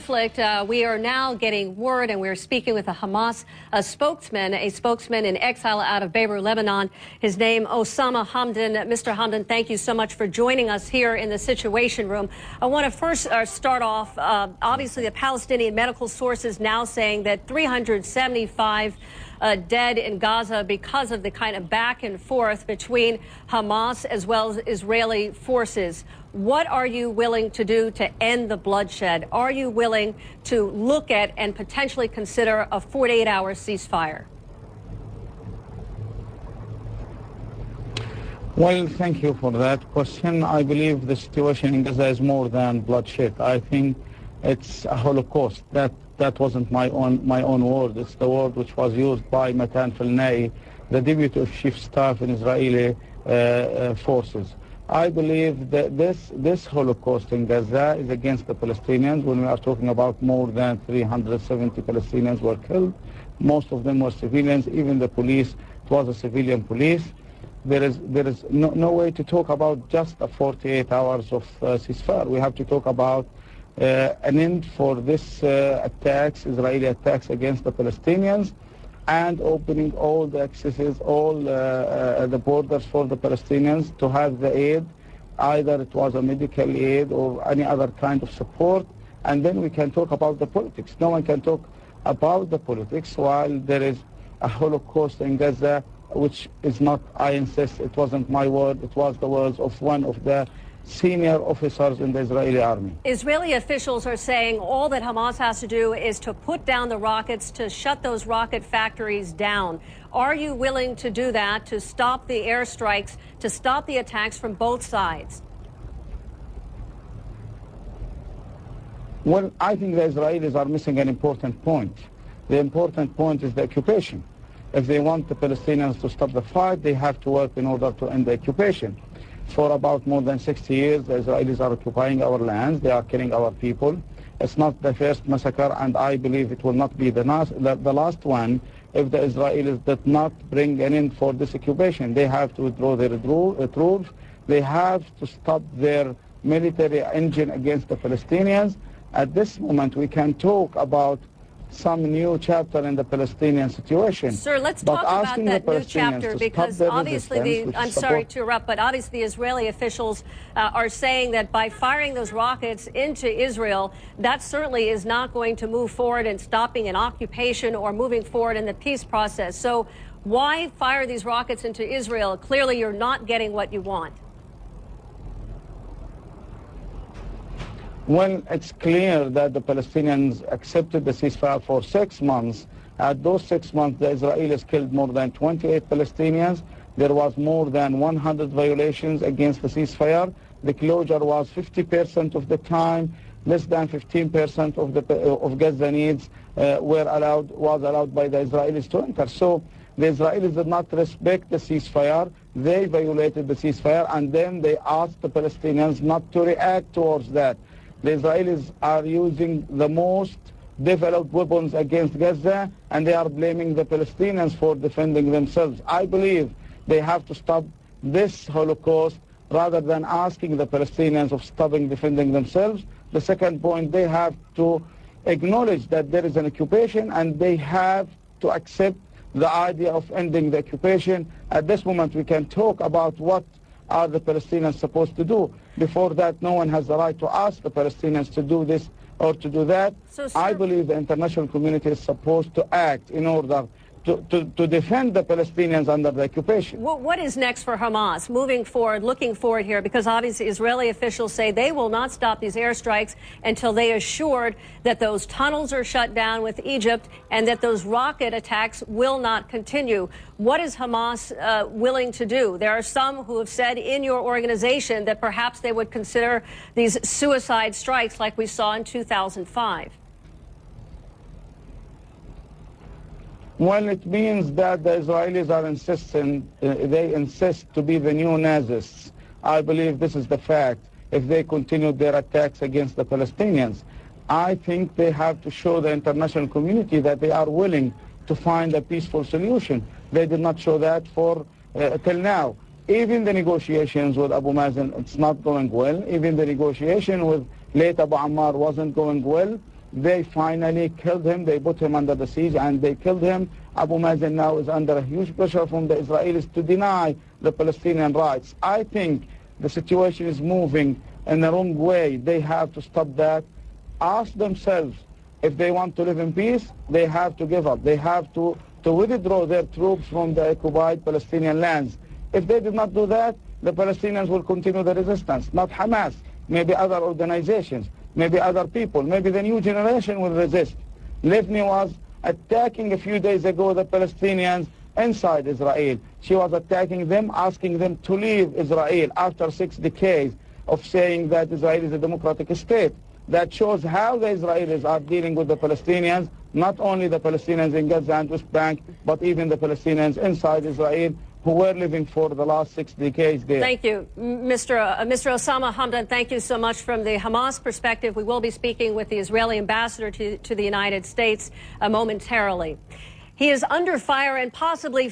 conflict, we are now getting word, and we're speaking with a Hamas spokesman in exile out of Beirut, Lebanon. His name, Osama Hamdan. Mr. Hamdan, thank you so much for joining us here in the Situation Room. I want to first start off, obviously the Palestinian medical sources now saying that 375 dead in Gaza because of the kind of back and forth between Hamas as well as Israeli forces. What are you willing to do to end the bloodshed? Are you willing to look at and potentially consider a 48-hour ceasefire? Well, thank you for that question. I believe the situation in Gaza is more than bloodshed. I think it's a Holocaust. That wasn't my own word. It's the word which was used by Matan Filnei, the Deputy Chief Staff in Israeli forces. I believe that this Holocaust in Gaza is against the Palestinians. When we are talking about more than 370 Palestinians were killed, most of them were civilians. Even the police, it was a civilian police. There is no way to talk about just a 48 hours of ceasefire. We have to talk about an end for this attacks, Israeli attacks against the Palestinians, and opening all the accesses, all the borders for the Palestinians to have the aid, either it was a medical aid or any other kind of support, and then we can talk about the politics. No one can talk about the politics while there is a Holocaust in Gaza, which is not, I insist, it wasn't my word, it was the words of one of the senior officers in the Israeli army. Israeli officials are saying all that Hamas has to do is to put down the rockets, to shut those rocket factories down. Are you willing to do that, to stop the airstrikes, to stop the attacks from both sides? Well, I think the Israelis are missing an important point. The important point is the occupation. If they want the Palestinians to stop the fight, they have to work in order to end the occupation. For about more than 60 years, the Israelis are occupying our lands. They are killing our people. It's not the first massacre, and I believe it will not be the last one if the Israelis did not bring an end for this occupation. They have to withdraw their troops. They have to stop their military engine against the Palestinians. At this moment, we can talk about some new chapter in the Palestinian situation. Sir, let's talk about that new chapter, because obviously I'm sorry to interrupt, but obviously the Israeli officials are saying that by firing those rockets into Israel, that certainly is not going to move forward in stopping an occupation or moving forward in the peace process. So why fire these rockets into Israel? Clearly you're not getting what you want. Well, it's clear that the Palestinians accepted the ceasefire for 6 months. At those 6 months, the Israelis killed more than 28 Palestinians. There was more than 100 violations against the ceasefire. The closure was 50% of the time. Less than 15% of Gaza needs was allowed by the Israelis to enter. So the Israelis did not respect the ceasefire. They violated the ceasefire, and then they asked the Palestinians not to react towards that. The Israelis are using the most developed weapons against Gaza, and they are blaming the Palestinians for defending themselves. I believe they have to stop this Holocaust rather than asking the Palestinians of stopping defending themselves. The second point, they have to acknowledge that there is an occupation, and they have to accept the idea of ending the occupation. At this moment, we can talk about what are the Palestinians supposed to do. Before that, no one has the right to ask the Palestinians to do this or to do that. So, I believe the international community is supposed to act in order to defend the Palestinians under the occupation. What is next for Hamas moving forward, looking forward here? Because obviously Israeli officials say they will not stop these airstrikes until they are assured that those tunnels are shut down with Egypt and that those rocket attacks will not continue. What is Hamas willing to do? There are some who have said in your organization that perhaps they would consider these suicide strikes like we saw in 2005. Well, it means that the Israelis are they insist to be the new Nazis. I believe this is the fact. If they continue their attacks against the Palestinians, I think they have to show the international community that they are willing to find a peaceful solution. They did not show that till now. Even the negotiations with Abu Mazen, it's not going well. Even the negotiation with late Abu Ammar wasn't going well. They finally killed him. They put him under the siege and they killed him. Abu Mazen now is under a huge pressure from the Israelis to deny the Palestinian rights. I think the situation is moving in the wrong way. They have to stop that. Ask themselves, if they want to live in peace, they have to give up. They have to withdraw their troops from the occupied Palestinian lands. If they did not do that, the Palestinians will continue the resistance. Not Hamas, maybe other organizations, maybe other people, maybe the new generation will resist. Livni was attacking a few days ago the Palestinians inside Israel. She was attacking them, asking them to leave Israel after 6 decades of saying that Israel is a democratic state. That shows how the Israelis are dealing with the Palestinians, not only the Palestinians in Gaza and West Bank, but even the Palestinians inside Israel who were living for the last 6 decades there. Thank you, Mr. Osama Hamdan. Thank you so much. From the Hamas perspective, we will be speaking with the Israeli ambassador to the United States momentarily. He is under fire and possibly